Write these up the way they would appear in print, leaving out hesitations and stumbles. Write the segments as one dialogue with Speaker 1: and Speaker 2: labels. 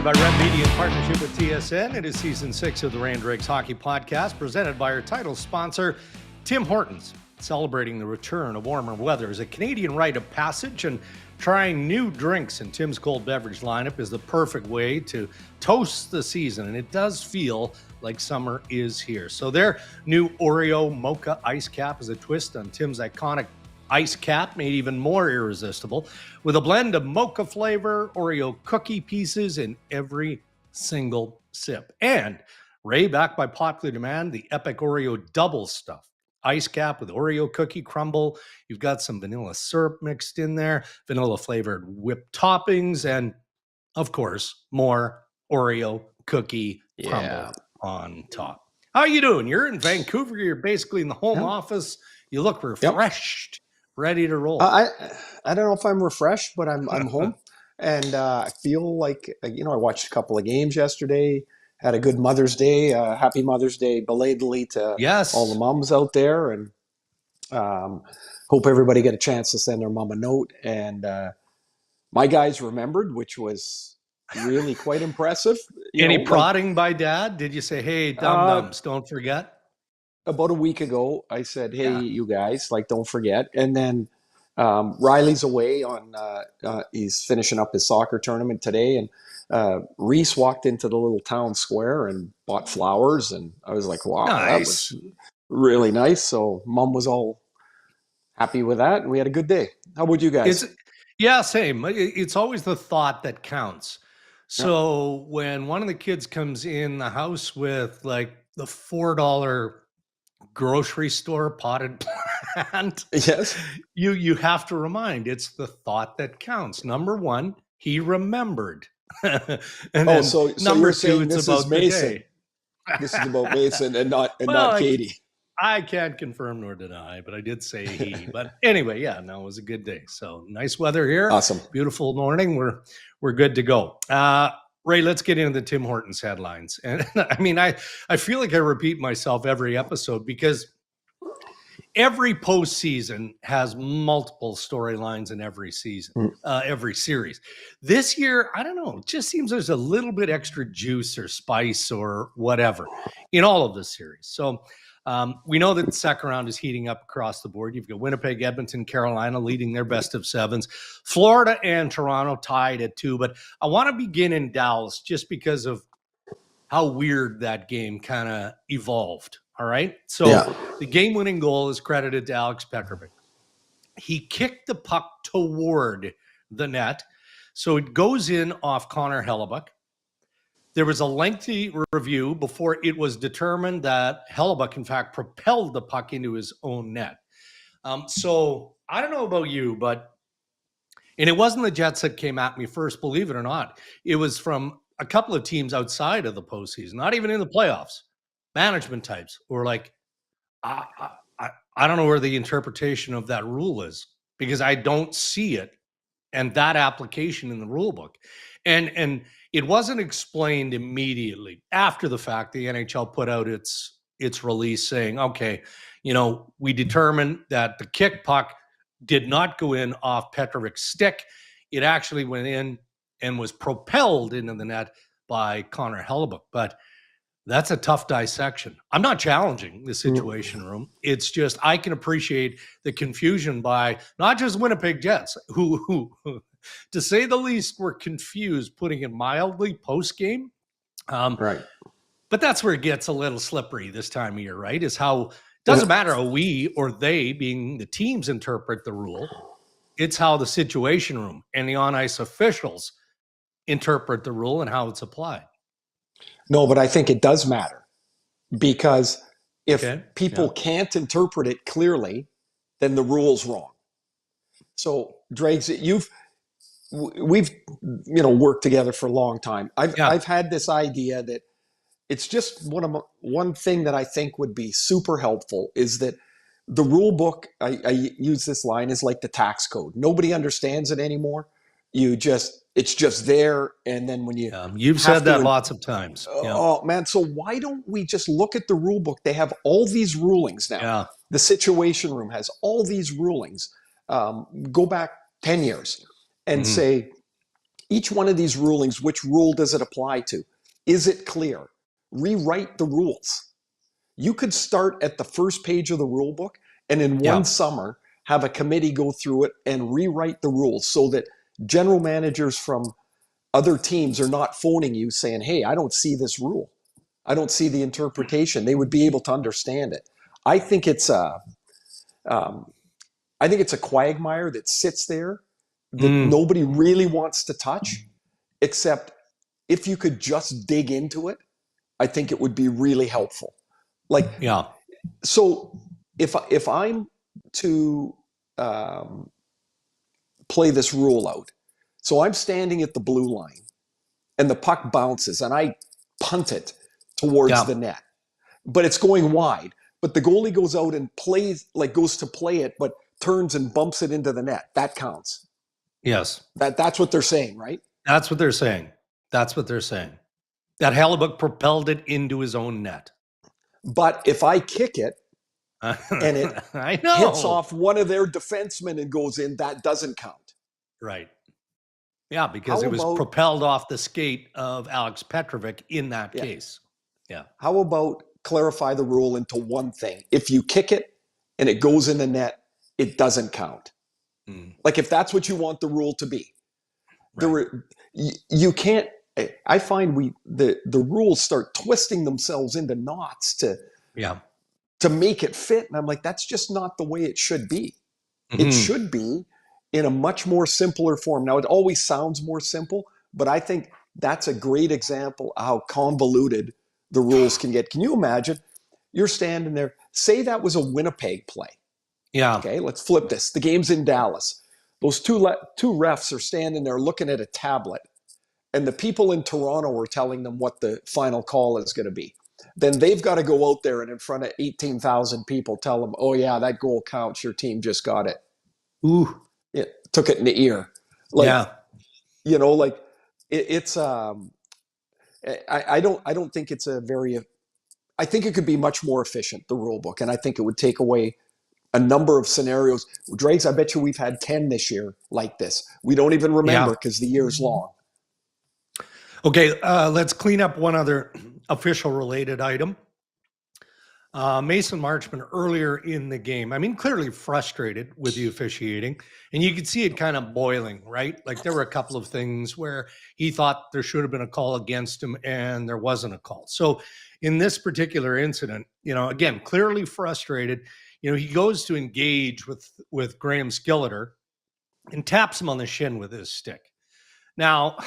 Speaker 1: by Red Media in partnership with TSN. It is season 6 of the Rain Dregs Hockey Podcast, presented by our title sponsor, Tim Hortons. Celebrating the return of warmer weather is a Canadian rite of passage, and trying new drinks in Tim's cold beverage lineup is the perfect way to toast the season, and it does feel like summer is here. So their new Oreo Mocha Ice Cap is a twist on Tim's iconic Ice Cap, made even more irresistible, with a blend of mocha flavor, Oreo cookie pieces in every single sip. And Ray, backed by popular demand, the epic Oreo double stuff. Ice Cap with Oreo cookie crumble. You've got some vanilla syrup mixed in there, vanilla flavored whipped toppings, and of course, more Oreo cookie crumble on top. How are you doing? You're in Vancouver. You're basically in the home office. You look refreshed. Ready to roll.
Speaker 2: I don't know if I'm refreshed, but I'm home, and I feel like I watched a couple of games yesterday. Had a good Mother's Day. Happy Mother's Day belatedly to all the moms out there, and hope everybody get a chance to send their mom a note. And my guys remembered, which was really quite impressive.
Speaker 1: Any prodding by Dad? Did you say, "Hey, dum-dums, don't forget"?
Speaker 2: About a week ago, I said, "Hey, you guys, don't forget." And then Riley's away on he's finishing up his soccer tournament today, and Reese walked into the little town square and bought flowers, and I was like, "Wow, that was really nice." So Mom was all happy with that, and we had a good day. How about you guys?
Speaker 1: Same. It's always the thought that counts. So when one of the kids comes in the house with the $4 grocery store potted plant, you have to remind, it's the thought that counts. Number one, he remembered. And
Speaker 2: so
Speaker 1: number
Speaker 2: you're
Speaker 1: two,
Speaker 2: saying
Speaker 1: it's
Speaker 2: this
Speaker 1: about
Speaker 2: is Mason.
Speaker 1: the day.
Speaker 2: This is about Mason and not Katie.
Speaker 1: I can't confirm nor deny, but I did say he. But anyway, it was a good day. So nice weather here.
Speaker 2: Awesome.
Speaker 1: Beautiful morning. We're good to go. Ray, let's get into the Tim Hortons headlines. And I feel like I repeat myself every episode because every postseason has multiple storylines in every season, every series. This year, I don't know, it just seems there's a little bit extra juice or spice or whatever in all of the series. So we know that the second round is heating up across the board. You've got Winnipeg, Edmonton, Carolina leading their best of sevens. Florida and Toronto tied at 2. But I want to begin in Dallas just because of how weird that game kind of evolved. All right. So the game-winning goal is credited to Alex Petrovic. He kicked the puck toward the net. So it goes in off Connor Hellebuyck. There was a lengthy review before it was determined that Hellebuyck, in fact, propelled the puck into his own net. So I don't know about you, and it wasn't the Jets that came at me first, believe it or not. It was from a couple of teams outside of the postseason, not even in the playoffs, management types who were like, I don't know where the interpretation of that rule is because I don't see it and that application in the rule book. And it wasn't explained immediately after the fact. The NHL put out its release saying, okay, we determined that the kick puck did not go in off Petrovic's stick. It actually went in and was propelled into the net by Connor Hellebuyck. But that's a tough dissection. I'm not challenging the Situation Room. It's just I can appreciate the confusion by not just Winnipeg Jets, who to say the least, were confused, putting it mildly, post-game.
Speaker 2: Right.
Speaker 1: But that's where it gets a little slippery this time of year, right? Is how, doesn't matter how we or they, being the teams, interpret the rule. It's how the Situation Room and the on-ice officials interpret the rule and how it's applied.
Speaker 2: No, but I think it does matter because if people can't interpret it clearly, then the rule's wrong. So, Dregs, we've worked together for a long time. I've had this idea that it's just one thing that I think would be super helpful is that the rule book, I use this line, is like the tax code. Nobody understands it anymore. It's just there, and then when
Speaker 1: you've said that lots of times.
Speaker 2: Oh man, so why don't we just look at the rule book? They have all these rulings now.
Speaker 1: Yeah.
Speaker 2: The Situation Room has all these rulings. Go back 10 years and say, each one of these rulings, which rule does it apply to? Is it clear? Rewrite the rules. You could start at the first page of the rule book and in one summer have a committee go through it and rewrite the rules so that general managers from other teams are not phoning you saying, hey, I don't see this rule. I don't see the interpretation. They would be able to understand it. I think it's a quagmire that sits there that nobody really wants to touch, except if you could just dig into it, I think it would be really helpful. Like, so if I'm to play this rule out, so I'm standing at the blue line and the puck bounces and I punt it towards the net, but it's going wide. But the goalie goes out and goes to play it, but turns and bumps it into the net. That counts.
Speaker 1: Yes.
Speaker 2: That's what they're saying, right?
Speaker 1: That's what they're saying. That Hellebuck propelled it into his own net.
Speaker 2: But if I kick it and it hits off one of their defensemen and goes in, that doesn't count.
Speaker 1: Right. Yeah, because it was propelled off the skate of Alex Petrovic in that case. Yeah.
Speaker 2: How about clarify the rule into one thing? If you kick it and it goes in the net, it doesn't count. Like if that's what you want the rule to be. You can't. I find the rules start twisting themselves into knots to make it fit, and I'm like, that's just not the way it should be. It should be in a much more simpler form. Now, it always sounds more simple, but I think that's a great example of how convoluted the rules can get. Can you imagine? You're standing there. Say that was a Winnipeg play.
Speaker 1: Yeah.
Speaker 2: Okay, let's flip this. The game's in Dallas. Those two refs are standing there looking at a tablet, and the people in Toronto are telling them what the final call is going to be. Then they've got to go out there and in front of 18,000 people tell them, oh, yeah, that goal counts. Your team just got it.
Speaker 1: Ooh.
Speaker 2: It took it in the ear. It's I don't think it's I think it could be much more efficient, the rule book, and I think it would take away a number of scenarios. Dregs, I bet you we've had 10 this year like this. We don't even remember because the year's long.
Speaker 1: Okay, let's clean up one other official related item. Mason Marchment earlier in the game, I mean, clearly frustrated with the officiating, and you could see it kind of boiling, right? Like there were a couple of things where he thought there should have been a call against him and there wasn't a call. So in this particular incident, again, clearly frustrated, he goes to engage with Graham Skilleter and taps him on the shin with his stick. Now,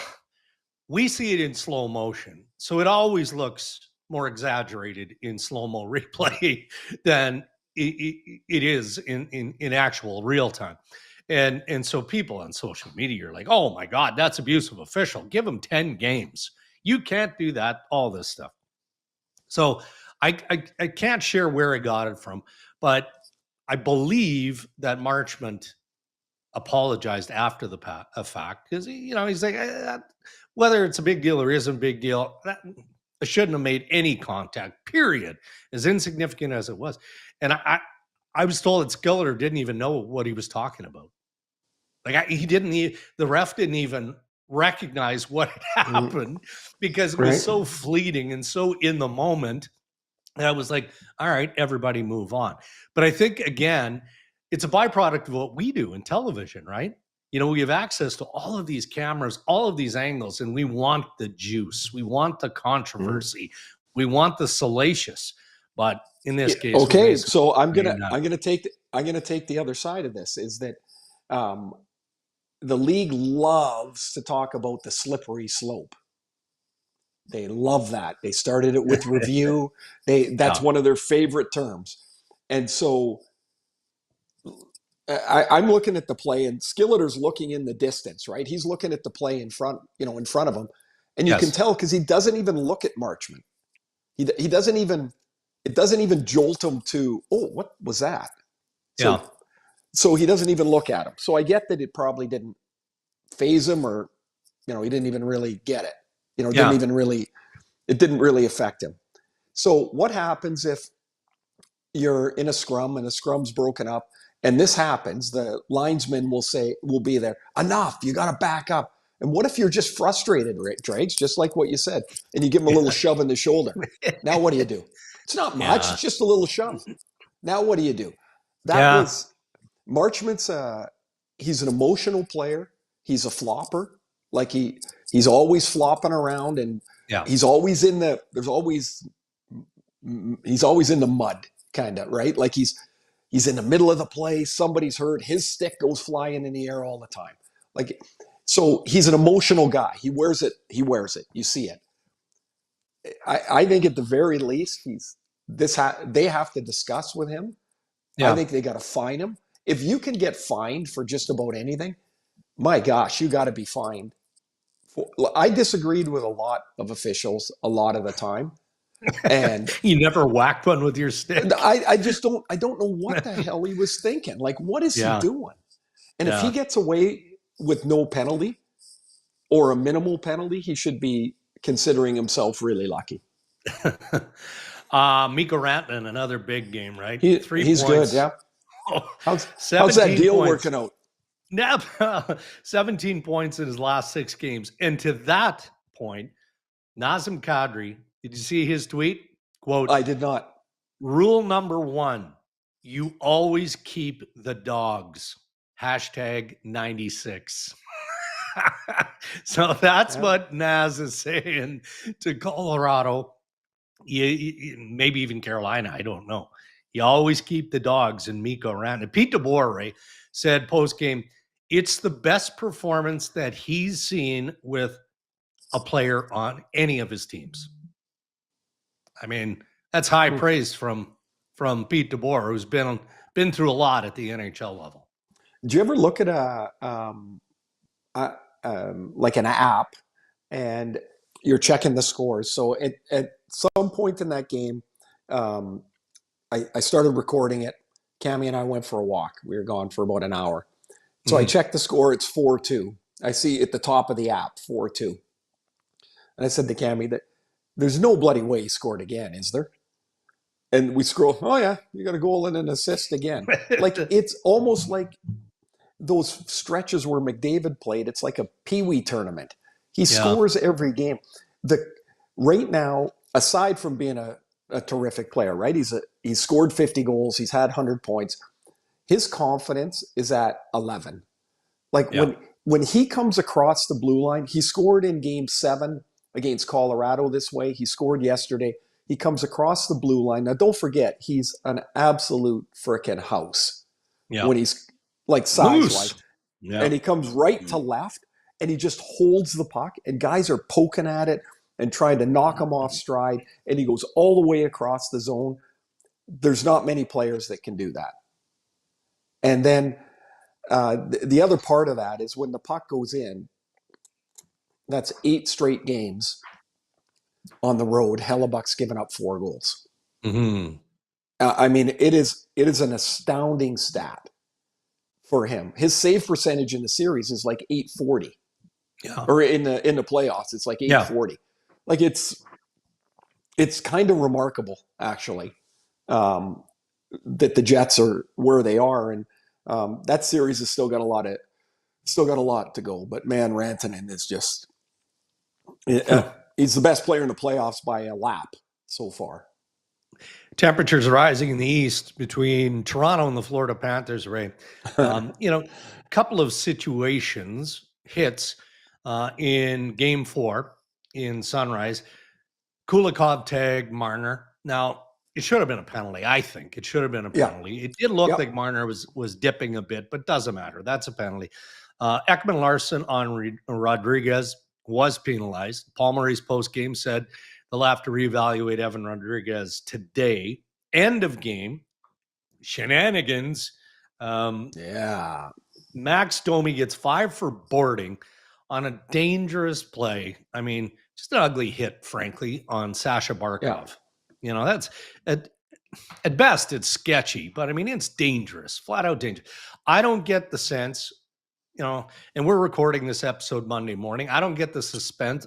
Speaker 1: we see it in slow motion, so it always looks more exaggerated in slow-mo replay than it is in actual real time. And so people on social media are like, oh my God, that's abusive official. Give him 10 games. You can't do that, all this stuff. So I can't share where I got it from, but I believe that Marchment apologized after the fact because, he's like, whether it's a big deal or isn't a big deal, I shouldn't have made any contact, period, as insignificant as it was. And I was told that Skilleter didn't even know what he was talking about. Like the ref didn't even recognize what had happened because it was so fleeting and so in the moment. And I was like, all right, everybody move on. But I think, again, it's a byproduct of what we do in television, right? We have access to all of these cameras, all of these angles, and we want the juice. We want the controversy. We want the salacious. But in this case,
Speaker 2: okay. So I'm gonna take the other side of this. Is that the league loves to talk about the slippery slope. They love that. They started it with review. That's one of their favorite terms, and so. I'm looking at the play, and Skilleter's looking in the distance, right? He's looking at the play in front of him, and you can tell because he doesn't even look at Marchment. He doesn't even. It doesn't even jolt him to, oh, what was that? So he doesn't even look at him. So I get that it probably didn't phase him, or he didn't even really get it. It didn't really affect him. So what happens if you're in a scrum and the scrum's broken up? And this happens, the linesman will be there, enough, you got to back up. And what if you're just frustrated, Drags, just like what you said, and you give him a little shove in the shoulder? Now what do? It's not much.
Speaker 1: Yeah.
Speaker 2: It's just a little shove. Now what do? That
Speaker 1: Yeah.
Speaker 2: was Marchment's. He's an emotional player. He's a flopper. Like he's always flopping around, and
Speaker 1: Yeah.
Speaker 2: he's always in the. He's always in the mud, kind of, right? Like he's in the middle of the play. Somebody's hurt. His stick goes flying in the air all the time. Like, so he's an emotional guy. He wears it. You see it. I think at the very least, they have to discuss with him.
Speaker 1: Yeah.
Speaker 2: I think they got to fine him. If you can get fined for just about anything, my gosh, you got to be fined. I disagreed with a lot of officials a lot of the time. And
Speaker 1: you never whacked one with your stick.
Speaker 2: I don't know what the hell he was thinking. Like, what is he doing? And if he gets away with no penalty or a minimal penalty, he should be considering himself really lucky.
Speaker 1: Mikko Rantanen, another big game, right? 3
Speaker 2: he's
Speaker 1: points.
Speaker 2: Good, yeah. How's that deal working out?
Speaker 1: Yeah, 17 points in his last 6 games. And to that point, Nazem Kadri, did you see his tweet? Quote,
Speaker 2: I did not.
Speaker 1: Rule number 1, you always keep the dogs. #96. So that's what Naz is saying to Colorado. Maybe even Carolina. I don't know. You always keep the dogs and Mikko Rantanen. Pete DeBoer said post-game, it's the best performance that he's seen with a player on any of his teams. I mean, that's high praise from Pete DeBoer, who's been through a lot at the NHL level.
Speaker 2: Do you ever look at like an app and you're checking the scores? So at some point in that game, I started recording it. Cammie and I went for a walk. We were gone for about an hour. So I checked the score. It's 4-2. I see at the top of the app, 4-2. And I said to Cammie that there's no bloody way he scored again, is there? And we scroll, oh yeah, you got a goal and an assist again. Like, it's almost like those stretches where McDavid played. It's like a peewee tournament. He scores every game. Right now, aside from being a terrific player, right? He's scored 50 goals. He's had 100 points. His confidence is at 11. Like when he comes across the blue line, he scored in Game 7 against Colorado this way. He scored yesterday. He comes across the blue line. Now, don't forget, he's an absolute frickin' house when he's like size-wise. Yeah. And he comes right to left, and he just holds the puck, and guys are poking at it and trying to knock him off stride, and he goes all the way across the zone. There's not many players that can do that. And then the other part of that is when the puck goes in, that's 8 straight games on the road. Hellebuck's given up 4 goals.
Speaker 1: Mm-hmm.
Speaker 2: I mean, it is an astounding stat for him. His save percentage in the series is like .840. Yeah. Or in the playoffs, it's like .840. Yeah. Like it's kind of remarkable, actually, that the Jets are where they are, and that series has still got a lot to go. But man, Rantanen is just he's the best player in the playoffs by a lap so far.
Speaker 1: Temperatures rising in the east between Toronto and the Florida Panthers, Ray. Couple of situations, hits in Game 4 in Sunrise. Kulikov tagged Marner. Now, it should have been a penalty, I think. It should have been a penalty. Yeah. It did look like Marner was dipping a bit, but doesn't matter. That's a penalty. Ekman Larsson on Rodriguez was penalized. Paul Maurice post-game said they'll have to reevaluate Evan Rodriguez today. End of game. Shenanigans. Max Domi gets 5 for boarding on a dangerous play. I mean, just an ugly hit, frankly, on Sasha Barkov. Yeah. That's at best it's sketchy, but I mean, it's dangerous, flat out dangerous. I don't get the sense, and we're recording this episode Monday morning. I don't get the sense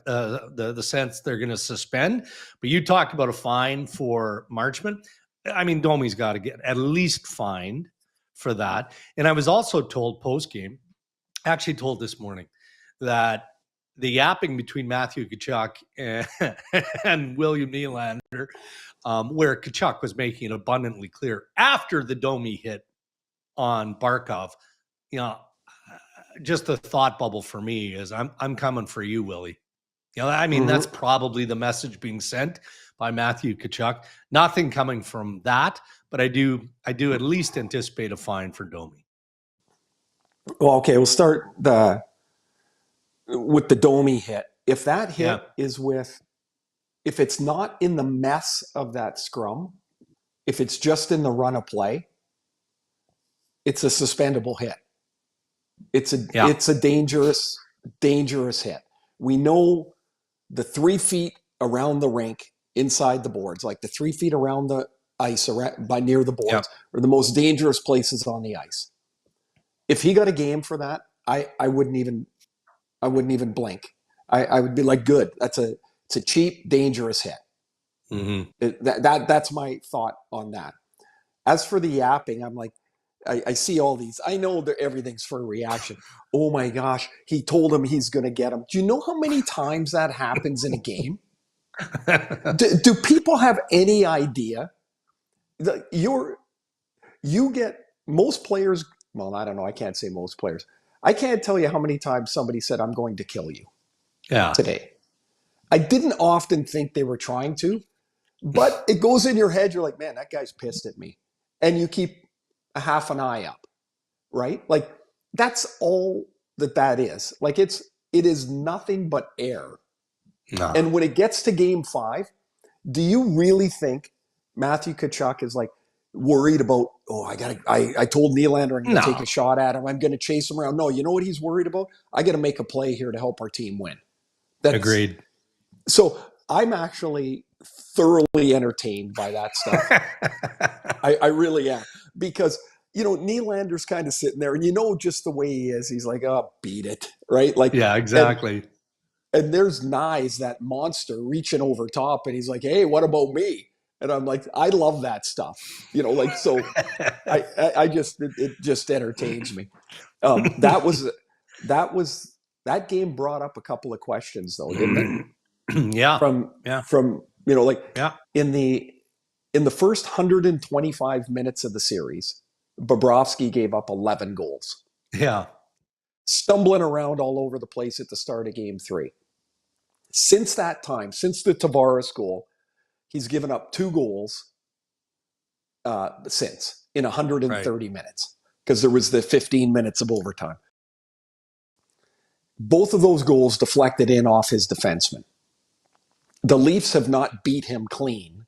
Speaker 1: they're going to suspend, but you talked about a fine for Marchment. I mean, Domi's got to get at least fined for that. And I was also told post-game, actually told this morning, that the yapping between Matthew Tkachuk and William Nylander, where Tkachuk was making it abundantly clear after the Domi hit on Barkov, just the thought bubble for me is I'm coming for you, Willie. I mean, that's probably the message being sent by Matthew Tkachuk. Nothing coming from that, but I do at least anticipate a fine for Domi.
Speaker 2: Well, okay, we'll start with the Domi hit. If that hit is if it's not in the mess of that scrum, if it's just in the run of play, it's a suspendable hit. It's a dangerous hit. We know the 3 feet around the rink, inside the boards, like the 3 feet around the ice, near the boards, are the most dangerous places on the ice. If he got a game for that, I wouldn't even blink. I would be like, good. It's a cheap, dangerous hit. That's my thought on that. As for the yapping, I'm like, I see all these. I know that everything's for a reaction. Oh my gosh, he told him he's going to get him. Do you know how many times that happens in a game? do people have any idea? You get most players. Well, I don't know. I can't say most players. I can't tell you how many times somebody said, "I'm going to kill you." Today. I didn't often think they were trying to, but it goes in your head. You're like, man, that guy's pissed at me, and you keep a half an eye up, right? Like that's all that is. Like it is nothing but air. No. And when it gets to game 5, do you really think Matthew Tkachuk is like worried about, I told Nylander I'm going to take a shot at him. I'm going to chase him around. No, you know what he's worried about? I got to make a play here to help our team win.
Speaker 1: Agreed.
Speaker 2: So I'm actually thoroughly entertained by that stuff. I really am. Because, Nylander's kind of sitting there and just the way he is, he's like, oh, beat it. Right? Like,
Speaker 1: yeah, exactly.
Speaker 2: And there's Nyes, that monster, reaching over top, and he's like, hey, what about me? And I'm like, I love that stuff. So I just, it just entertains me. That game brought up a couple of questions though, didn't it? In the first 125 minutes of the series, Bobrovsky gave up 11 goals.
Speaker 1: Yeah.
Speaker 2: Stumbling around all over the place at the start of game 3. Since that time, since the Tavares goal, he's given up 2 goals since in 130 minutes, because there was the 15 minutes of overtime. Both of those goals deflected in off his defenseman. The Leafs have not beat him clean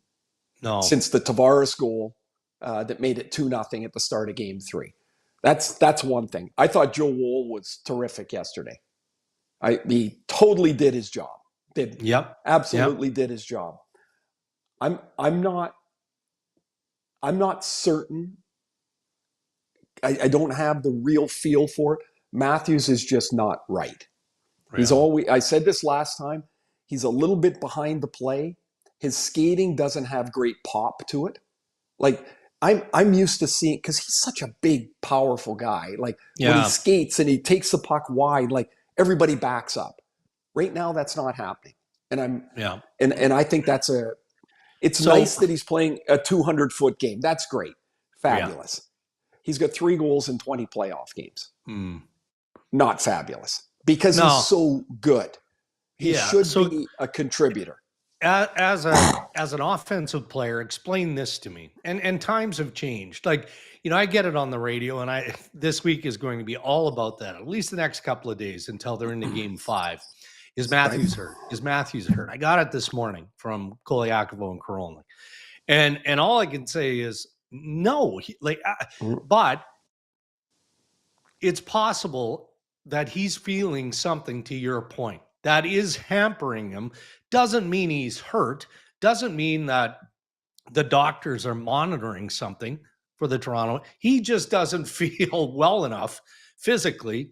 Speaker 2: since the Tavares goal that made it 2-0 at the start of game 3. That's one thing. I thought Joe Woll was terrific yesterday. He totally did his job. Absolutely did his job. I'm not certain. I don't have the real feel for it. Matthews is just not right. He's always. I said this last time. He's a little bit behind the play. His skating doesn't have great pop to it. Like I'm used to seeing, because he's such a big, powerful guy. Like when he skates and he takes the puck wide, like everybody backs up. Right now, that's not happening. And and I think it's nice that he's playing a 200-foot game. That's great. Fabulous. Yeah. He's got 3 goals in 20 playoff games. Not fabulous, because he's so good. He should be a contributor.
Speaker 1: As an offensive player, explain this to me. And times have changed. Like, I get it on the radio, and this week is going to be all about that, at least the next couple of days until they're into game 5. Is Matthews hurt? Is Matthews hurt? I got it this morning from Koliakovo and Korolny. And all I can say is no. But it's possible that he's feeling something, to your point, that is hampering him. Doesn't mean he's hurt. Doesn't mean that the doctors are monitoring something for the Toronto. He just doesn't feel well enough physically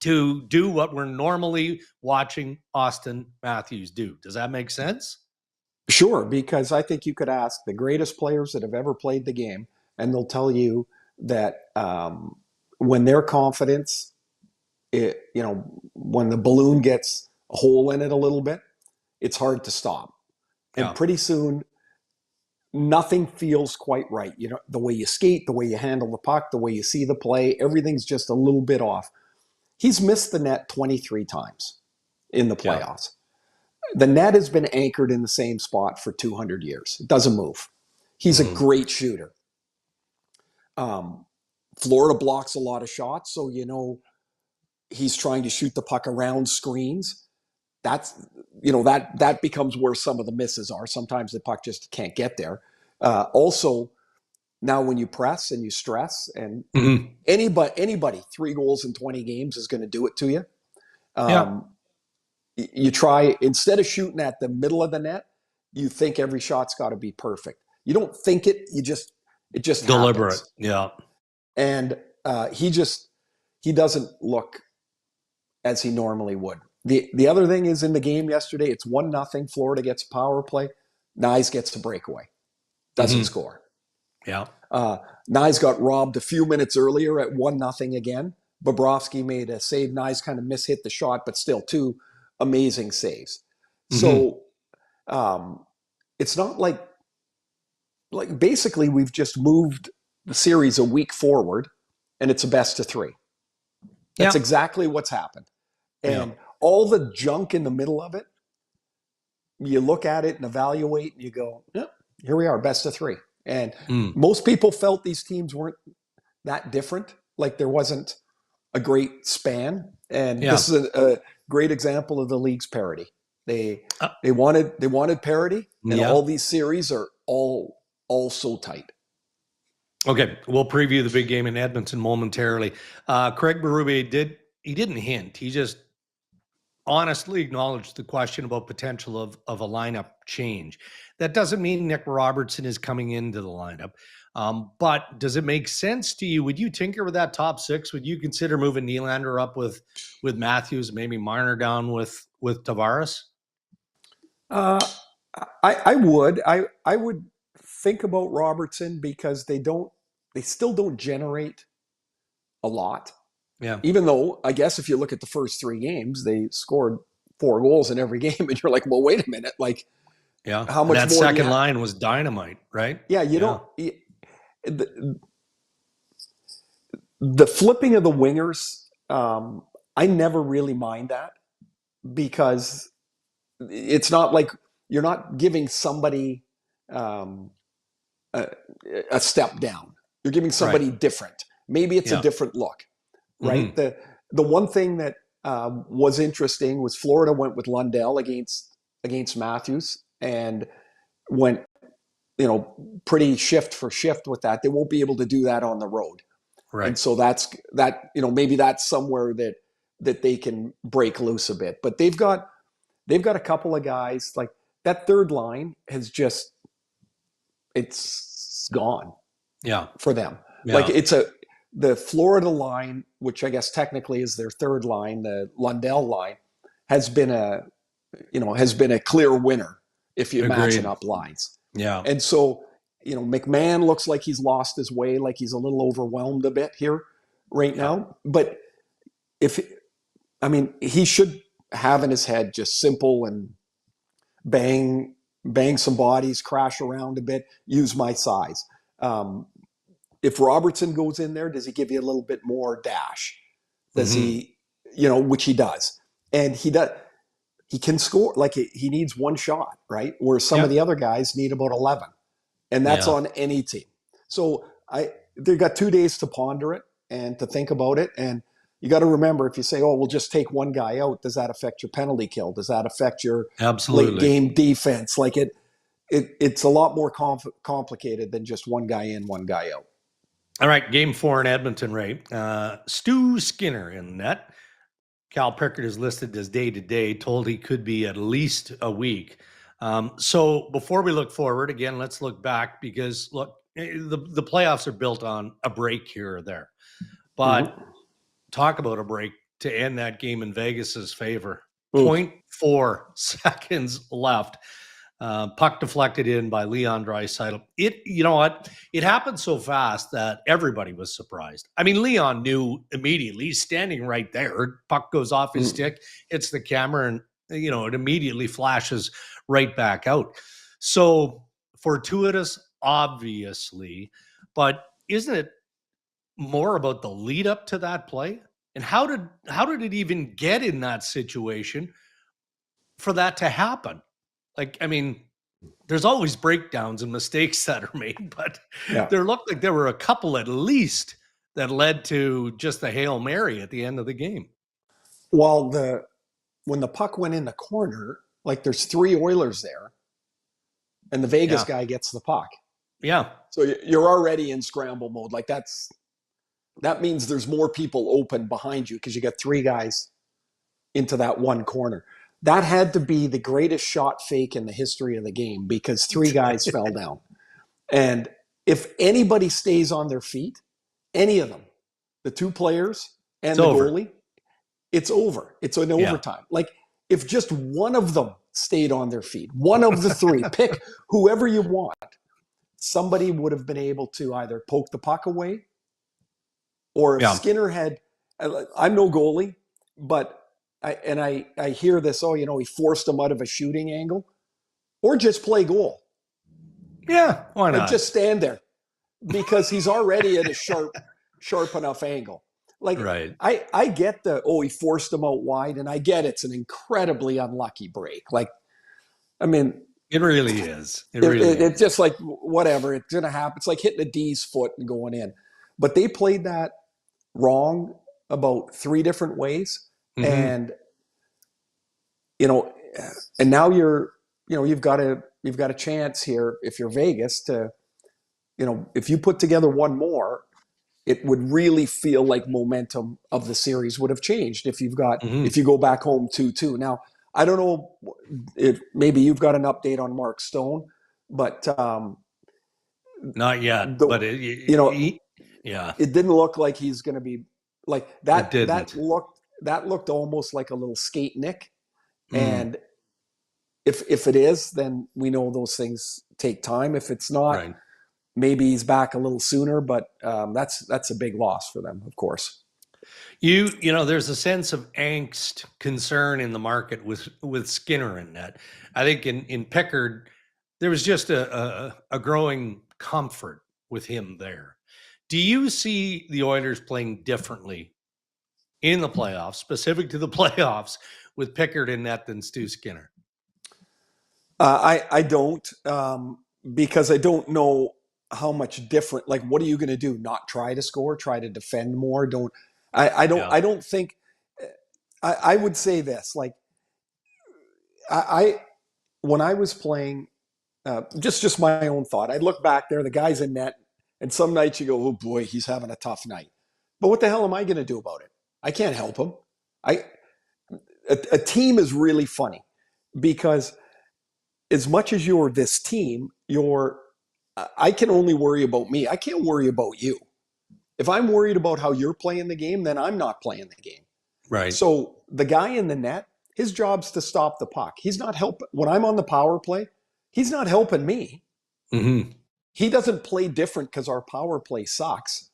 Speaker 1: to do what we're normally watching Austin Matthews do. Does that make sense?
Speaker 2: Sure, because I think you could ask the greatest players that have ever played the game, and they'll tell you that when their confidence when the balloon gets a hole in it a little bit, it's hard to stop. And pretty soon, nothing feels quite right. The way you skate, the way you handle the puck, the way you see the play, everything's just a little bit off. He's missed the net 23 times in the playoffs. The net has been anchored in the same spot for 200 years. It doesn't move. He's a great shooter. Florida blocks a lot of shots, so he's trying to shoot the puck around screens. That becomes where some of the misses are. Sometimes the puck just can't get there. Also, now when you press and you stress, and anybody 3 goals in 20 games is going to do it to you. You try, instead of shooting at the middle of the net, you think every shot's got to be perfect. You don't think it, it just
Speaker 1: deliberate.
Speaker 2: happens.
Speaker 1: Yeah.
Speaker 2: And he doesn't look as he normally would. The other thing is, in the game yesterday, it's 1-0. Florida gets a power play. Nyes gets a breakaway. Doesn't score.
Speaker 1: Yeah.
Speaker 2: Nyes got robbed a few minutes earlier at 1-0 again. Bobrovsky made a save. Nyes kind of mishit the shot, but still 2 amazing saves. So it's not like basically we've just moved the series a week forward, and it's a best of 3. That's exactly what's happened. And all the junk in the middle of it, you look at it and evaluate, and you go, here we are, best of 3. And most people felt these teams weren't that different. Like, there wasn't a great span. And this is a great example of the league's parity. They wanted parity, and all these series are all so tight.
Speaker 1: Okay, we'll preview the big game in Edmonton momentarily. Craig Berube didn't hint. He just honestly acknowledged the question about potential of a lineup change. That doesn't mean Nick Robertson is coming into the lineup. But does it make sense to you? Would you tinker with that top 6? Would you consider moving Nylander up with Matthews, maybe Marner down with Tavares?
Speaker 2: I would. I would think about Robertson because they still don't generate a lot.
Speaker 1: Yeah.
Speaker 2: Even though, I guess, if you look at the first 3 games, they scored 4 goals in every game, and you're like, well, wait a minute, like, how much
Speaker 1: that
Speaker 2: more
Speaker 1: second line was dynamite, right?
Speaker 2: Yeah, don't. The flipping of the wingers, I never really mind that, because it's not like you're not giving somebody a step down. You're giving somebody different. Maybe it's a different look, right? The one thing that was interesting was Florida went with Lundell against Matthews, and went pretty shift for shift with that. They won't be able to do that on the road.
Speaker 1: Right.
Speaker 2: And so maybe that's somewhere that they can break loose a bit. But they've got a couple of guys, like that third line it's gone.
Speaker 1: Yeah.
Speaker 2: For them.
Speaker 1: Yeah.
Speaker 2: Like, the Florida line, which I guess technically is their third line, the Lundell line, has been a clear winner if you're matching up lines.
Speaker 1: Yeah.
Speaker 2: And so, McMahon looks like he's lost his way, like he's a little overwhelmed a bit here right now. But he should have in his head just simple and bang some bodies, crash around a bit, use my size. If Robertson goes in there, does he give you a little bit more dash? Does he, which he does. And he does. He can score, like, he needs 1 shot, right? Where some of the other guys need about 11. And that's on any team. So they've got 2 days to ponder it and to think about it. And you got to remember, if you say, oh, we'll just take 1 guy out, does that affect your penalty kill? Does that affect your late game defense? Like, it's a lot more complicated than just 1 guy in, 1 guy out.
Speaker 1: All right, game 4 in Edmonton, Ray. Stu Skinner in net. Cal Pickard is listed as day-to-day, told he could be at least a week. So before we look forward, again, let's look back, because, look, the playoffs are built on a break here or there. But talk about a break to end that game in Vegas's favor. 0.4 seconds left. Puck deflected in by Leon Draisaitl. You know what? It happened so fast that everybody was surprised. I mean, Leon knew immediately. He's standing right there. Puck goes off his stick, hits the camera, and it immediately flashes right back out. So fortuitous, obviously, but isn't it more about the lead up to that play? And how did it even get in that situation for that to happen? Like, I mean, there's always breakdowns and mistakes that are made, but there looked like there were a couple at least that led to just the Hail Mary at the end of the game.
Speaker 2: Well, when the puck went in the corner, like there's 3 Oilers there, and the Vegas guy gets the puck.
Speaker 1: Yeah.
Speaker 2: So you're already in scramble mode. Like that means there's more people open behind you because you got 3 guys into that one corner. That had to be the greatest shot fake in the history of the game because 3 guys fell down. And if anybody stays on their feet, any of them, the 2 players and the goalie, it's over. It's an overtime. Like if just one of them stayed on their feet, one of the 3, pick whoever you want, somebody would have been able to either poke the puck away, or if Skinner had, I'm no goalie, but I hear this, he forced him out of a shooting angle, or just play goal.
Speaker 1: Yeah, why not?
Speaker 2: Like just stand there because he's already at a sharp enough angle. Like I get he forced him out wide, and I get it's an incredibly unlucky break. Like, I mean,
Speaker 1: it really is.
Speaker 2: It's just like whatever, it's gonna happen. It's like hitting a D's foot and going in. But they played that wrong about 3 different ways. And and now you've got a chance here if you're Vegas to, if you put together one more, it would really feel like momentum of the series would have changed if if you go back home 2-2. Now, I don't know if maybe you've got an update on Mark Stone, but
Speaker 1: not yet. But it
Speaker 2: didn't look like he's going to be like that. That looked almost like a little skate nick. And if it is, then we know those things take time. If it's not, maybe he's back a little sooner. But that's a big loss for them, of course.
Speaker 1: There's a sense of angst, concern in the market with Skinner in net. I think in Pickard, there was just a growing comfort with him there. Do you see the Oilers playing differently in the playoffs, specific to the playoffs, with Pickard in net than Stu Skinner?
Speaker 2: I don't, because I don't know how much different. Like, what are you going to do? Not try to score? Try to defend more? I don't think. I would say this. Like, when I was playing, just my own thought. I'd look back there, the guy's in net, and some nights you go, oh boy, he's having a tough night. But what the hell am I going to do about it? I can't help him. A team is really funny because as much as you're this team, I can only worry about me. I can't worry about you. If I'm worried about how you're playing the game, then I'm not playing the game.
Speaker 1: Right.
Speaker 2: So the guy in the net, his job's to stop the puck. He's not helping. When I'm on the power play, he's not helping me. He doesn't play different because our power play sucks.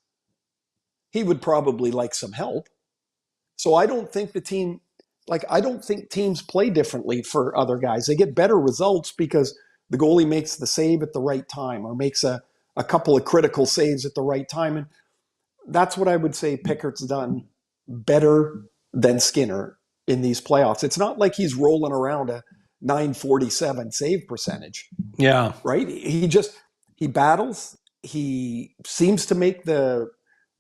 Speaker 2: He would probably like some help. So I don't think teams play differently for other guys. They get better results because the goalie makes the save at the right time or makes a couple of critical saves at the right time. And that's what I would say Pickard's done better than Skinner in these playoffs. It's not like he's rolling around a .947 save percentage.
Speaker 1: Yeah.
Speaker 2: Right? He battles. He seems to make the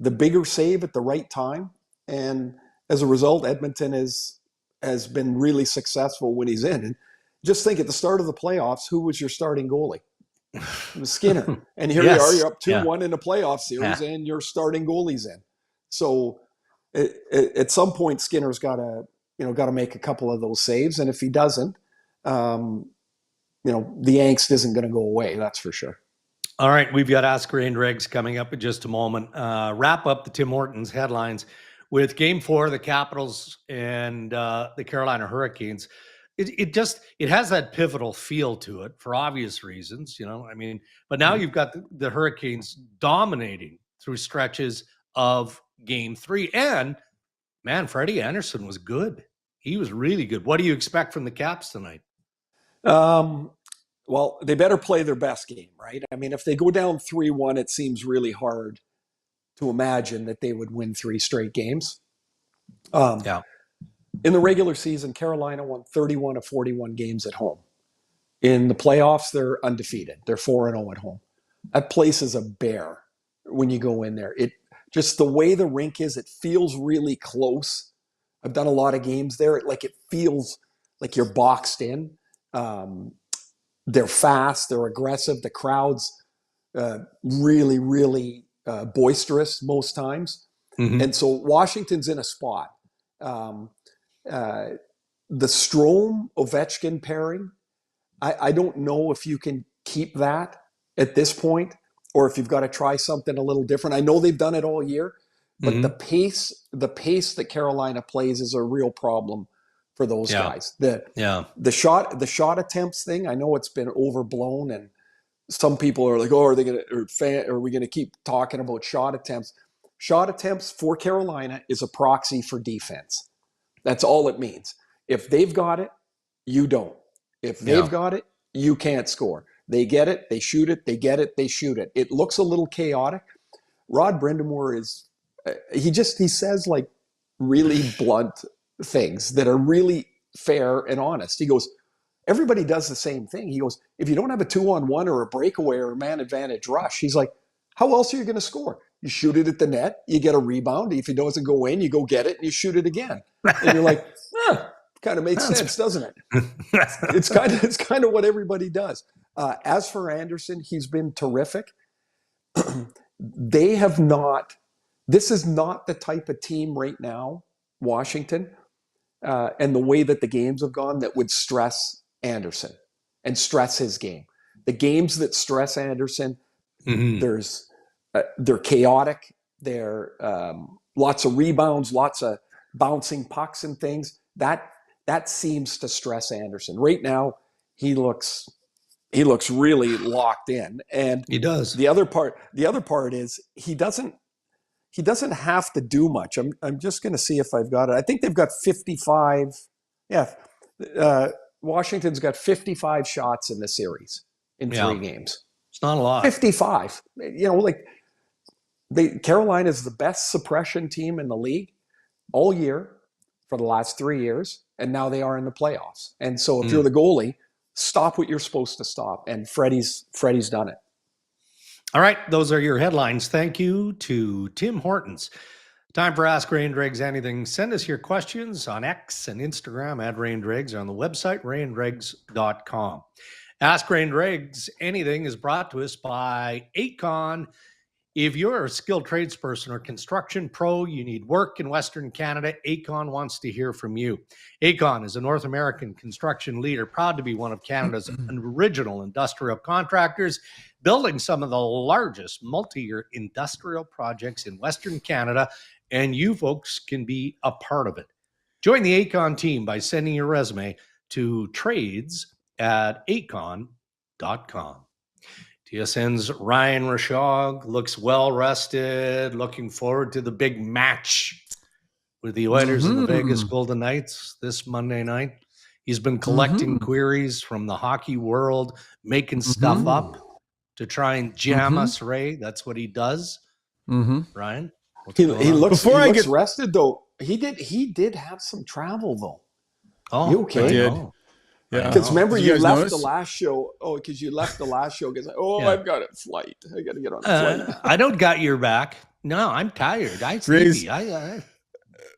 Speaker 2: bigger save at the right time. And as a result, Edmonton has been really successful when he's in. And just think, at the start of the playoffs, who was your starting goalie? It was Skinner. And here you are, you're up 2-1 in a playoff series, and your starting goalie's in. So at some point, Skinner's got to make a couple of those saves. And if he doesn't, the angst isn't going to go away. That's for sure.
Speaker 1: All right, we've got Ask Ray and Regs coming up in just a moment. Wrap up the Tim Hortons headlines with Game 4, the Capitals and the Carolina Hurricanes. it has that pivotal feel to it for obvious reasons, I mean, but now you've got the Hurricanes dominating through stretches of game 3. And man, Freddie Anderson was good. He was really good. What do you expect from the Caps tonight?
Speaker 2: Well, they better play their best game, right? I mean, if they go down 3-1, it seems really hard to imagine that they would win 3 straight games.
Speaker 1: Yeah.
Speaker 2: In the regular season, Carolina won 31 of 41 games at home. In the playoffs, they're undefeated. They're 4-0 at home. That place is a bear when you go in there. It just the way the rink is, it feels really close. I've done a lot of games there. It feels like you're boxed in. They're fast. They're aggressive. The crowd's really, really boisterous most times. Mm-hmm. And so Washington's in a spot. The Strome-Ovechkin pairing, I don't know if you can keep that at this point or if you've got to try something a little different. I know they've done it all year, but mm-hmm. the pace that Carolina plays is a real problem for those guys. The shot attempts thing, I know it's been overblown, and some people are like, "Oh, are we gonna keep talking about shot attempts?" Shot attempts for Carolina is a proxy for defense. That's all it means. If they've got it, you don't. If they've got it, you can't score. They get it, they shoot it, they get it, they shoot it. It looks a little chaotic. Rod Brind'Amour is, he says like really blunt things that are really fair and honest. He goes, everybody does the same thing. He goes, if you don't have a 2-on-1 or a breakaway or a man advantage rush, he's like, how else are you going to score? You shoot it at the net, you get a rebound. If it doesn't go in, you go get it and you shoot it again. And you're like, kind of makes sense, doesn't it? It's kind of what everybody does. As for Anderson, he's been terrific. This is not the type of team right now, Washington, and the way that the games have gone, that would stress Anderson and stress his game. The games that stress Anderson, mm-hmm. They're chaotic. They're lots of rebounds, lots of bouncing pucks and things. That seems to stress Anderson. Right now, he looks really locked in, and
Speaker 1: he does.
Speaker 2: The other part is he doesn't have to do much. I'm just going to see if I've got it. I think they've got 55. Yeah, Washington's got 55 shots in the series in 3 games.
Speaker 1: It's not a lot.
Speaker 2: 55. Carolina is the best suppression team in the league all year for the last 3 years, and now they are in the playoffs. And so if you're the goalie, stop what you're supposed to stop. And Freddie's done it.
Speaker 1: All right, those are your headlines. Thank you to Tim Hortons. Time for Ask Ray and Dregs Anything. Send us your questions on X and Instagram at Ray and Dregs, or on the website, rayandregs.com. Ask Ray and Dregs Anything is brought to us by Acon. If you're a skilled tradesperson or construction pro, you need work in Western Canada, Acon wants to hear from you. Acon is a North American construction leader, proud to be one of Canada's original industrial contractors, building some of the largest multi-year industrial projects in Western Canada, and you folks can be a part of it. Join the Acon team by sending your resume to trades@acon.com. TSN's Ryan Rishaug looks well rested, looking forward to the big match with the Oilers and the Vegas Golden Knights this Monday night. He's been collecting queries from the hockey world, making stuff up to try and jam us, Ray. That's what he does. Ryan?
Speaker 2: He looks rested, though. He did have some travel, though.
Speaker 1: Oh,
Speaker 2: you okay?
Speaker 1: I did.
Speaker 2: Yeah, because remember you left the last show. Oh, because you left the last show because I've got a flight. I got to get on a flight.
Speaker 1: I don't got your back. No, I'm tired. I'm sleepy.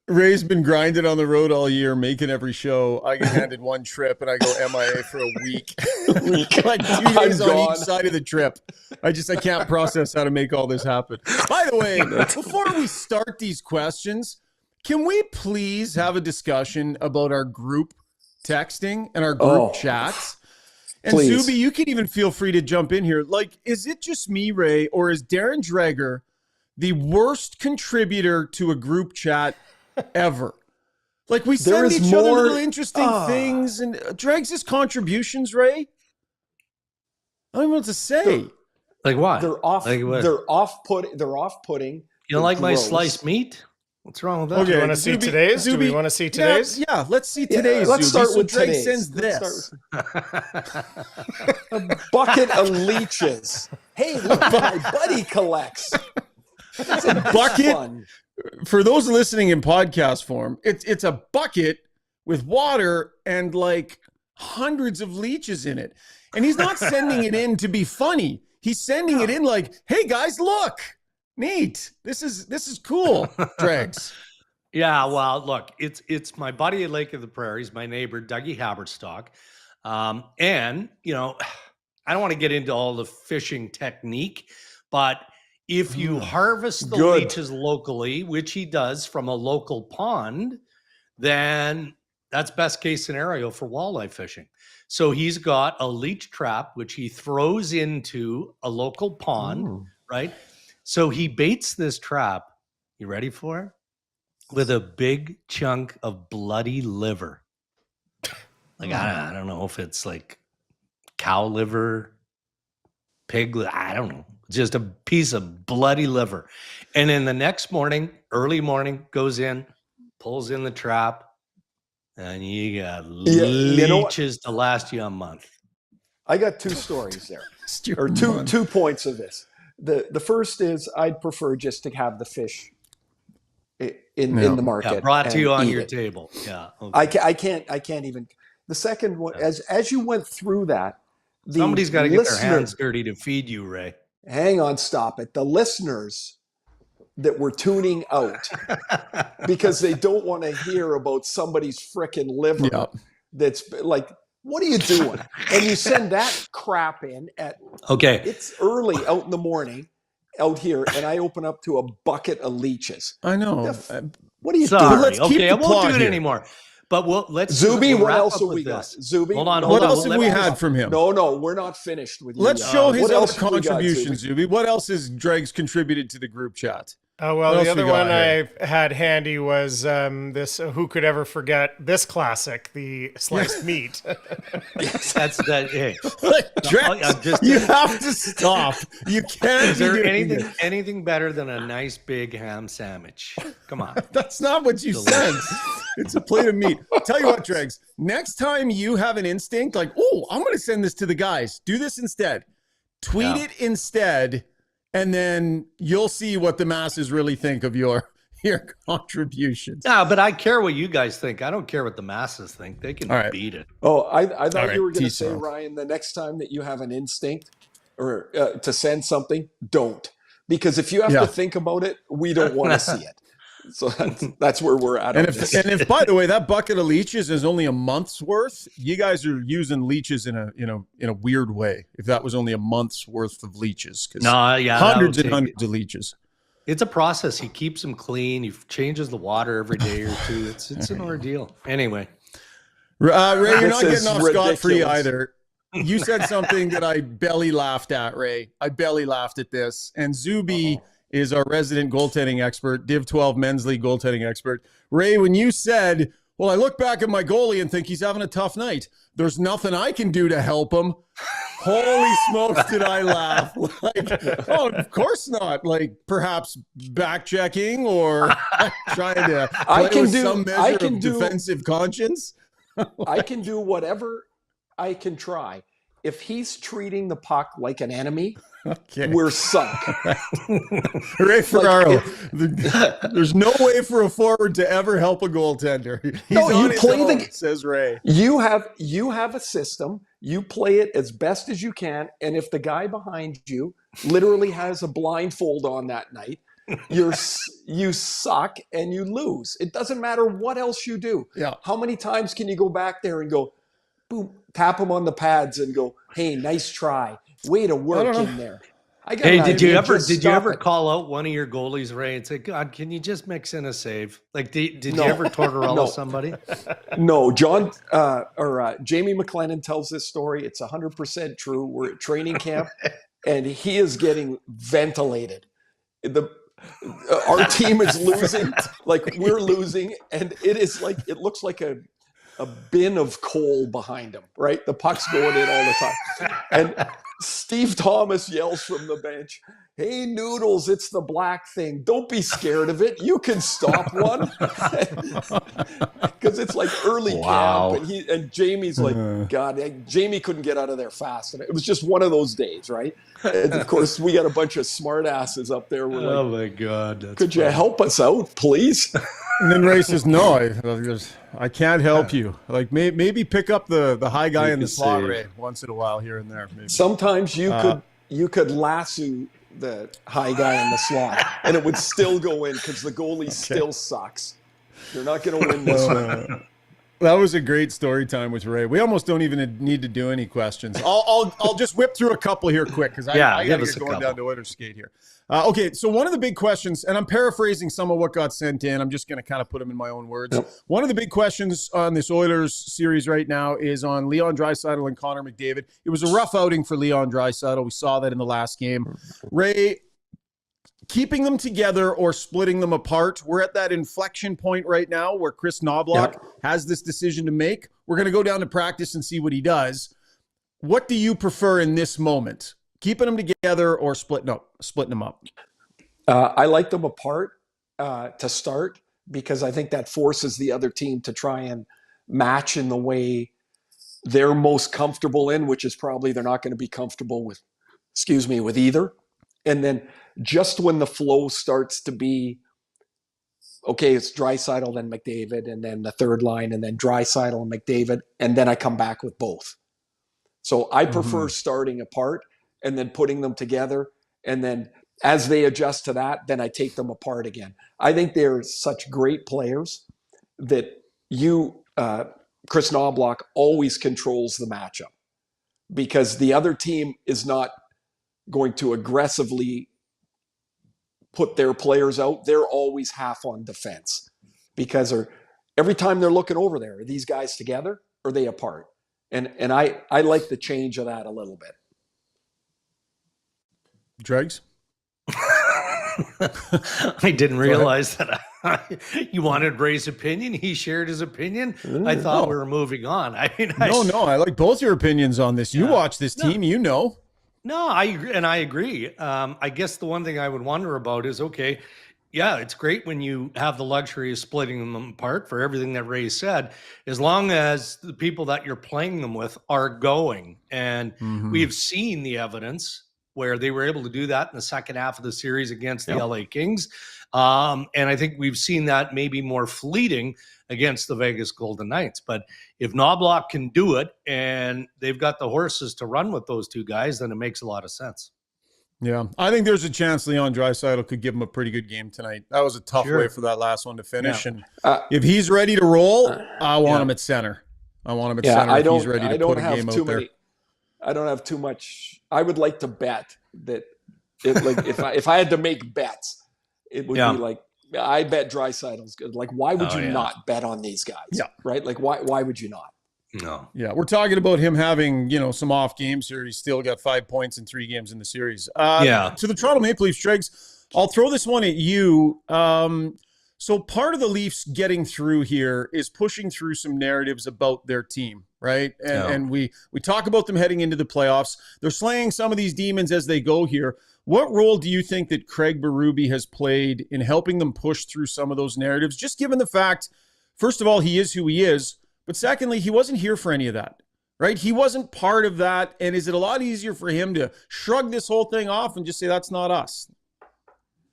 Speaker 3: Ray's been grinding on the road all year, making every show. I get handed one trip and I go MIA for a week. Like 2 days on each side of the trip. I can't process how to make all this happen. By the way, before we start these questions, can we please have a discussion about our group texting and our group chats? And
Speaker 2: please.
Speaker 3: Zuby, you can even feel free to jump in here. Like, is it just me, Ray, or is Darren Dreger the worst contributor to a group chat ever? Like we send each other little interesting things and Dregs' contributions, Ray. I don't know what to say.
Speaker 1: Like what?
Speaker 2: They're off.
Speaker 1: Like what?
Speaker 2: They're off-putting.
Speaker 1: You don't like my sliced meat? What's wrong with that?
Speaker 4: Okay, do you want to see today's? Do we want to see today's?
Speaker 3: Yeah, let's see today's.
Speaker 2: Let's start with
Speaker 3: Drake
Speaker 2: today's.
Speaker 3: sends this.
Speaker 2: A bucket of leeches. Hey, look what my buddy collects. It's a
Speaker 3: bucket.
Speaker 2: Fun.
Speaker 3: For those listening in podcast form, it's a bucket with water and like hundreds of leeches in it. And he's not sending it in to be funny. He's sending it in like, hey guys, look. Neat. This is cool, Dregs.
Speaker 1: Yeah, well, look, it's my buddy at Lake of the Prairies, my neighbor, Dougie Haberstock. And, you know, I don't want to get into all the fishing technique, but if you harvest the leeches locally, which he does from a local pond, then that's best case scenario for walleye fishing. So he's got a leech trap, which he throws into a local pond, right? So he baits this trap, you ready for it? With a big chunk of bloody liver. Like, I don't know if it's like cow liver, pig, I don't know. Just a piece of bloody liver. And then the next morning, early morning, goes in, pulls in the trap, and you got leeches to last you a month.
Speaker 2: I got two stories there, or two points of this. The first is I'd prefer just to have the fish in the market,
Speaker 1: brought to you on your table. Yeah,
Speaker 2: okay. I can't even. The second one, as you went through that,
Speaker 1: somebody's got to get their hands dirty to feed you, Ray.
Speaker 2: Hang on, stop it. The listeners that were tuning out because they don't want to hear about somebody's frickin' liver that's like, what are you doing? And you send that crap in at it's early out in the morning out here, and I open up to a bucket of leeches.
Speaker 3: I know.
Speaker 2: What are you doing?
Speaker 3: Let's keep
Speaker 1: I won't do it anymore. But let's
Speaker 2: Zuby, what else have we got? Zuby,
Speaker 1: hold on.
Speaker 3: What else have we had from him?
Speaker 2: No, we're not finished with you.
Speaker 3: Let's show his other contributions, Zuby. What else has Dregs contributed to the group chat?
Speaker 4: Well, the other one I had handy was this. Who could ever forget this classic, the sliced meat?
Speaker 1: That's that. Hey,
Speaker 3: you have to stop. You can't.
Speaker 1: Is there anything better than a nice big ham sandwich? Come on.
Speaker 3: That's not what you said. It's a plate of meat. Tell you what, Dregs. Next time you have an instinct like, oh, I'm going to send this to the guys. Do this instead. Tweet it instead. And then you'll see what the masses really think of your contributions.
Speaker 1: No, but I care what you guys think. I don't care what the masses think. They can beat it.
Speaker 2: Oh, I thought you were going to say, Ryan, the next time that you have an instinct or to send something, don't. Because if you have to think about it, we don't want to see it. So that's where we're at.
Speaker 3: And if, by the way, that bucket of leeches is only a month's worth, you guys are using leeches in a weird way. If that was only a month's worth of leeches, hundreds and hundreds of leeches.
Speaker 1: It's a process. He keeps them clean. He changes the water every day or two. It's an ordeal. Anyway,
Speaker 3: Ray, you're not getting off scot-free either. You said something that I belly laughed at, Ray. I belly laughed at this, and Zuby is our resident goaltending expert, Div 12 Men's League goaltending expert. Ray, when you said, well, I look back at my goalie and think he's having a tough night. There's nothing I can do to help him. Holy smokes, did I laugh. Like, oh, of course not. Like, perhaps back checking or trying to play with some measure of defensive conscience.
Speaker 2: I can do whatever I can try. If he's treating the puck like an enemy, we're sunk.
Speaker 3: Ray Ferraro, there's no way for a forward to ever help a goaltender. Says Ray.
Speaker 2: You have a system. You play it as best as you can, and if the guy behind you literally has a blindfold on that night, you suck and you lose. It doesn't matter what else you do.
Speaker 3: Yeah.
Speaker 2: How many times can you go back there and go, boom, tap him on the pads and go, hey, nice try. Way to work in there.
Speaker 1: Did you ever call out one of your goalies, Ray, and say, God, can you just mix in a save? Like, did you ever Tortorella somebody?
Speaker 2: No, John Jamie McLennan tells this story. It's 100% true. We're at training camp and he is getting ventilated. Our team is losing, like we're losing, and it looks like a bin of coal behind him, right? The puck's going in all the time. And Steve Thomas yells from the bench, "Hey, Noodles, it's the black thing. Don't be scared of it. You can stop one." Because it's like early camp, and Jamie's like, God, Jamie couldn't get out of there fast. And it was just one of those days, right? And of course, we got a bunch of smart asses up there. We're like,
Speaker 1: oh my God.
Speaker 2: Could you help us out, please?
Speaker 3: And then Ray says, "No, I can't help you. Like maybe pick up the high guy in the slot, Ray, once in a while here and there. Maybe.
Speaker 2: Sometimes you could lasso the high guy in the slot, and it would still go in because the goalie still sucks. You're not going to win this one."
Speaker 3: That was a great story time with Ray. We almost don't even need to do any questions. I'll just whip through a couple here quick because I got to get going down to Oilers skate here. Okay, so one of the big questions, and I'm paraphrasing some of what got sent in. I'm just going to kind of put them in my own words. Yep. One of the big questions on this Oilers series right now is on Leon Draisaitl and Connor McDavid. It was a rough outing for Leon Draisaitl. We saw that in the last game. Ray, keeping them together or splitting them apart, we're at that inflection point right now where Chris Knobloch has this decision to make. We're going to go down to practice and see what he does. What do you prefer in this moment? Keeping them together or splitting them up?
Speaker 2: I like them apart to start because I think that forces the other team to try and match in the way they're most comfortable in, which is probably they're not going to be comfortable with either. And then just when the flow starts to be, okay, it's Draisaitl, then McDavid, and then the third line, and then Draisaitl and McDavid, and then I come back with both. So I prefer starting apart and then putting them together. And then as they adjust to that, then I take them apart again. I think they're such great players that Chris Knobloch always controls the matchup because the other team is not going to aggressively put their players out. They're always half on defense because every time they're looking over there, are these guys together or are they apart? And I like the change of that a little bit.
Speaker 3: Dregs?
Speaker 1: I didn't realize that you wanted Ray's opinion. He shared his opinion. I thought we were moving on. I mean,
Speaker 3: No, I like both your opinions on this. You watch this team, you know.
Speaker 1: No, I agree. I guess the one thing I would wonder about is, okay, yeah, it's great when you have the luxury of splitting them apart for everything that Ray said, as long as the people that you're playing them with are going. And we've seen the evidence where they were able to do that in the second half of the series against the LA Kings. And I think we've seen that maybe more fleeting against the Vegas Golden Knights. But if Knobloch can do it and they've got the horses to run with those two guys, then it makes a lot of sense.
Speaker 3: Yeah, I think there's a chance Leon Draisaitl could give him a pretty good game tonight. That was a tough way for that last one to finish. And if he's ready to roll, I want him at center. I want him at center if he's ready to put a game out there.
Speaker 2: I don't have too much. I would like to bet that if I had to make bets, it would be like, I bet Draisaitl's good. Like, why would you not bet on these guys? Yeah. Right? Like, why would you not?
Speaker 1: No.
Speaker 3: Yeah, we're talking about him having, some off games here. He's still got 5 points in 3 games in the series. To the Toronto Maple Leafs, Dregs, I'll throw this one at you. So part of the Leafs getting through here is pushing through some narratives about their team, right? And we talk about them heading into the playoffs. They're slaying some of these demons as they go here. What role do you think that Craig Berube has played in helping them push through some of those narratives? Just given the fact, first of all, he is who he is, but secondly, he wasn't here for any of that, right? He wasn't part of that. And is it a lot easier for him to shrug this whole thing off and just say, that's not us?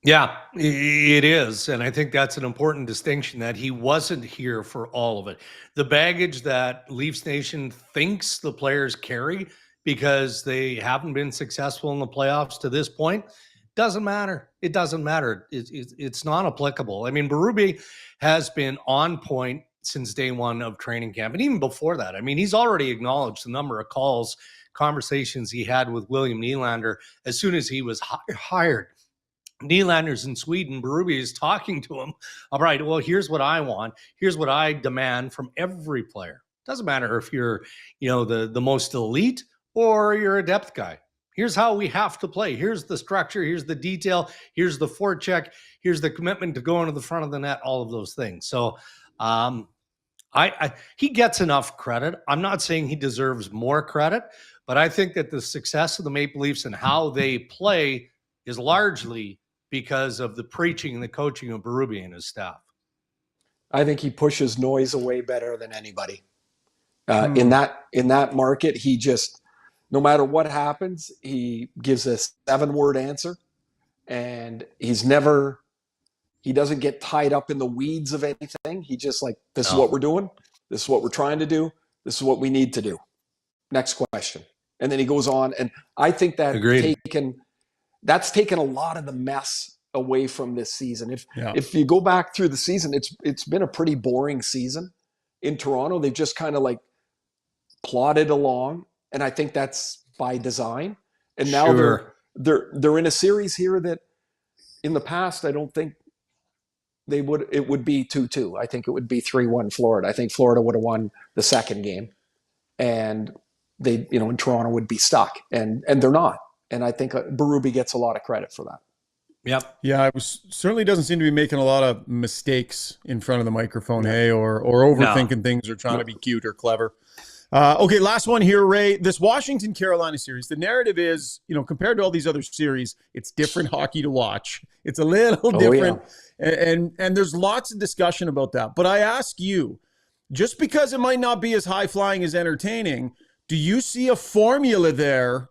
Speaker 1: Yeah, it is. And I think that's an important distinction, that he wasn't here for all of it. The baggage that Leafs Nation thinks the players carry because they haven't been successful in the playoffs to this point doesn't matter. It doesn't matter. It's not applicable. I mean, Berube has been on point since day one of training camp. And even before that, I mean, he's already acknowledged the number of conversations he had with William Nylander as soon as he was hired. Nylander's in Sweden. Berube is talking to him. All right, well, here's what I want. Here's what I demand from every player. Doesn't matter if you're, the most elite or you're a depth guy. Here's how we have to play. Here's the structure. Here's the detail. Here's the forecheck. Here's the commitment to go into the front of the net, all of those things. So he gets enough credit. I'm not saying he deserves more credit, but I think that the success of the Maple Leafs and how they play is largely because of the preaching and the coaching of Berube and his staff.
Speaker 2: I think he pushes noise away better than anybody. In that market, he just, no matter what happens, he gives a 7-word answer, and he doesn't get tied up in the weeds of anything. He just like, this is what we're doing. This is what we're trying to do. This is what we need to do. Next question. And then he goes on. And I think that that's taken a lot of the mess away from this season. If you go back through the season, it's been a pretty boring season in Toronto. They've just kind of like plodded along. And I think that's by design. And now they're in a series here that in the past, I don't think it would be 2-2. I think it would be 3-1 Florida. I think Florida would have won the second game, and they, in Toronto would be stuck, and they're not. And I think Berube gets a lot of credit for that.
Speaker 1: Yep.
Speaker 3: Yeah, I certainly doesn't seem to be making a lot of mistakes in front of the microphone, or overthinking things or trying to be cute or clever. Okay, last one here, Ray. This Washington-Carolina series, the narrative is, compared to all these other series, it's different hockey to watch. It's a little different, and there's lots of discussion about that. But I ask you, just because it might not be as high-flying as entertaining, do you see a formula there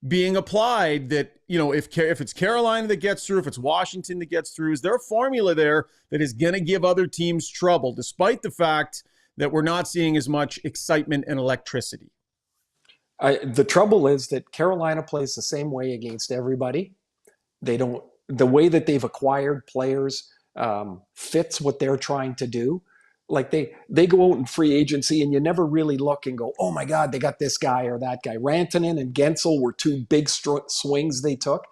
Speaker 3: being applied that, if it's Carolina that gets through, if it's Washington that gets through, is there a formula there that is going to give other teams trouble, despite the fact that we're not seeing as much excitement and electricity?
Speaker 2: The trouble is that Carolina plays the same way against everybody. The way that they've acquired players fits what they're trying to do. Like they go out in free agency and you never really look and go, oh my God, they got this guy or that guy. Rantanen and Gensel were two big swings they took,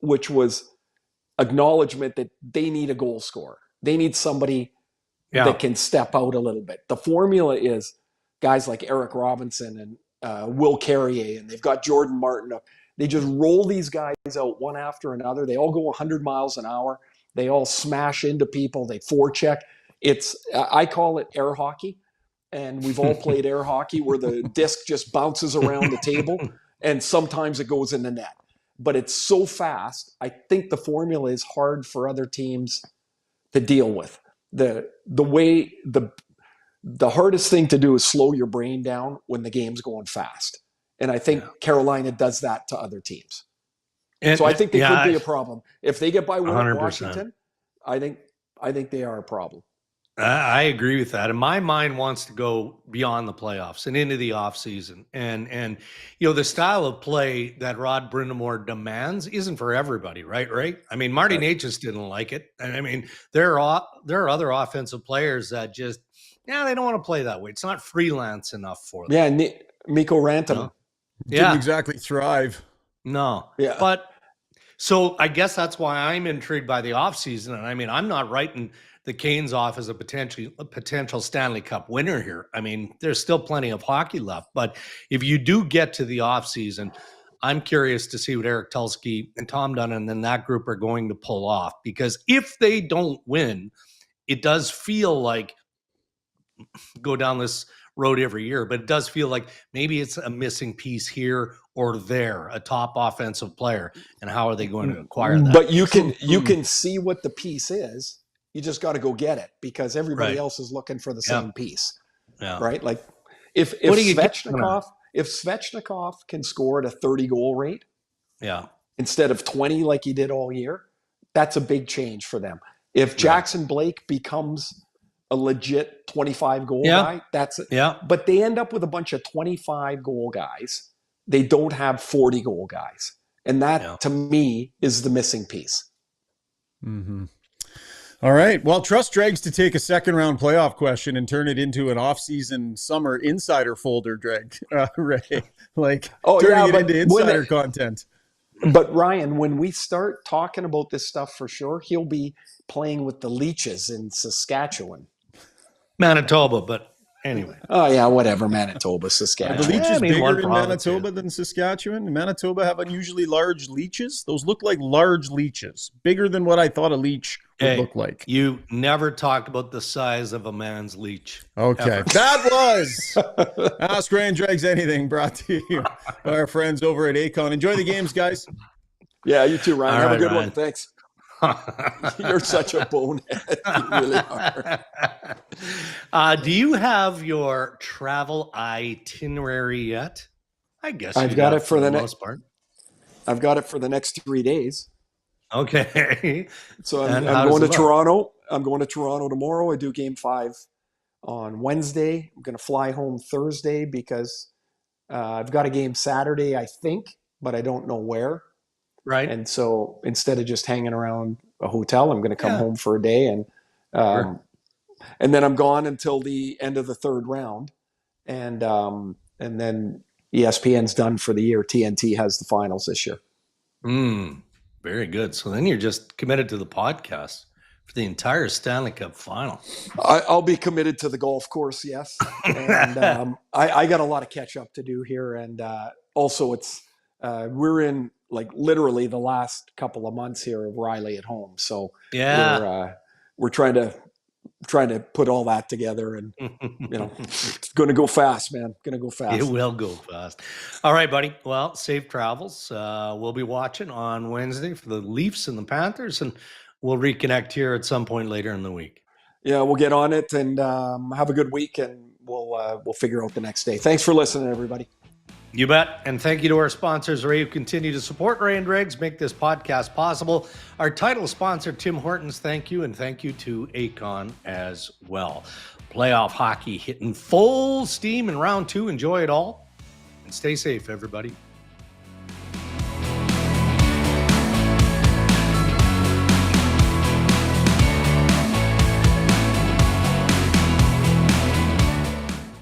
Speaker 2: which was acknowledgement that they need a goal scorer. They need somebody that can step out a little bit. The formula is guys like Eric Robinson and Will Carrier, and they've got Jordan Martin. They just roll these guys out one after another. They all go 100 miles an hour. They all smash into people. They forecheck. I call it air hockey, and we've all played air hockey where the disc just bounces around the table, and sometimes it goes in the net. But it's so fast, I think the formula is hard for other teams to deal with. The hardest thing to do is slow your brain down when the game's going fast. And I think Carolina does that to other teams. So I think they could be a problem. If they get by 100%. Washington, I think they are a problem.
Speaker 1: I agree with that. And my mind wants to go beyond the playoffs and into the offseason. And the style of play that Rod Brind'Amour demands isn't for everybody, right? I mean, Marty Necas didn't like it. And I mean, there are other offensive players that just, they don't want to play that way. It's not freelance enough for them.
Speaker 2: Yeah, Mikko Rantanen.
Speaker 3: Didn't exactly thrive.
Speaker 1: No.
Speaker 2: Yeah.
Speaker 1: But so I guess that's why I'm intrigued by the offseason. And I mean, I'm not writing the Canes off as a potential Stanley Cup winner here. I mean, there's still plenty of hockey left. But if you do get to the offseason, I'm curious to see what Eric Tulsky and Tom Dunn and then that group are going to pull off. Because if they don't win, it does feel like, go down this road every year, but it does feel like maybe it's a missing piece here or there, a top offensive player. And how are they going to acquire that?
Speaker 2: But you can see what the piece is. You just got to go get it because everybody else is looking for the same piece, right? Like if Svechnikov can score at a 30-goal rate, instead of 20 like he did all year, that's a big change for them. If Jackson Blake becomes a legit 25-goal guy, that's it. Yeah. But they end up with a bunch of 25-goal guys. They don't have 40-goal guys, and that to me is the missing piece.
Speaker 3: Mm-hmm. All right. Well, trust Dregs to take a second-round playoff question and turn it into an off-season summer insider folder, Dreg. Ray, turning it into insider content.
Speaker 2: But Ryan, when we start talking about this stuff for sure, he'll be playing with the Leeches in Saskatchewan.
Speaker 1: Manitoba, but Anyway.
Speaker 2: Oh yeah, whatever. Manitoba,
Speaker 3: Are
Speaker 2: Saskatchewan.
Speaker 3: the leeches
Speaker 1: one
Speaker 3: bigger in
Speaker 1: province,
Speaker 3: Manitoba than Saskatchewan? In Manitoba have unusually large leeches. Those look like large leeches, bigger than what I thought a leech would look like.
Speaker 1: You never talked about the size of a man's leech.
Speaker 3: Okay,
Speaker 1: ever.
Speaker 3: that was Ask Ray and Dregs Anything, brought to you by our friends over at Acon. Enjoy the games, guys.
Speaker 2: Yeah, you too, Ryan.
Speaker 1: All
Speaker 2: Have
Speaker 1: right,
Speaker 2: a good
Speaker 1: Ryan.
Speaker 2: one. Thanks. You're such a bonehead. You really are.
Speaker 1: Do you have your travel itinerary yet? I guess
Speaker 2: I've
Speaker 1: you
Speaker 2: got
Speaker 1: do
Speaker 2: it for the
Speaker 1: most part.
Speaker 2: I've got it for the next 3 days.
Speaker 1: Okay.
Speaker 2: So
Speaker 1: And
Speaker 2: I'm
Speaker 1: how does
Speaker 2: going to
Speaker 1: it look?
Speaker 2: Toronto. I'm going to Toronto tomorrow. I do game 5 on Wednesday. I'm going to fly home Thursday because I've got a game Saturday, I think, but I don't know where.
Speaker 1: Right.
Speaker 2: And so instead of just hanging around a hotel, I'm going to come
Speaker 1: Yeah.
Speaker 2: home for a day, and
Speaker 1: Sure.
Speaker 2: and then I'm gone until the end of the 3rd round, and then ESPN's done for the year. TNT has the finals this year.
Speaker 1: Very good. So then you're just committed to the podcast for the entire Stanley Cup final.
Speaker 2: I'll be committed to the golf course, yes, and I got a lot of catch up to do here, and also it's we're in like literally the last couple of months here of Riley at home, so
Speaker 1: Yeah.
Speaker 2: we're trying to put all that together, and it's going to go fast, man. Going to go fast.
Speaker 1: It will go fast. All right, buddy. Well, safe travels. We'll be watching on Wednesday for the Leafs and the Panthers, and we'll reconnect here at some point later in the week.
Speaker 2: Yeah, we'll get on it, and have a good week, and we'll figure out the next day. Thanks for listening, everybody.
Speaker 1: You bet. And thank you to our sponsors, Ray, who continue to support Ray and Dregs, make this podcast possible. Our title sponsor, Tim Hortons, thank you. And thank you to Acon as well. Playoff hockey hitting full steam in round 2. Enjoy it all. And stay safe, everybody.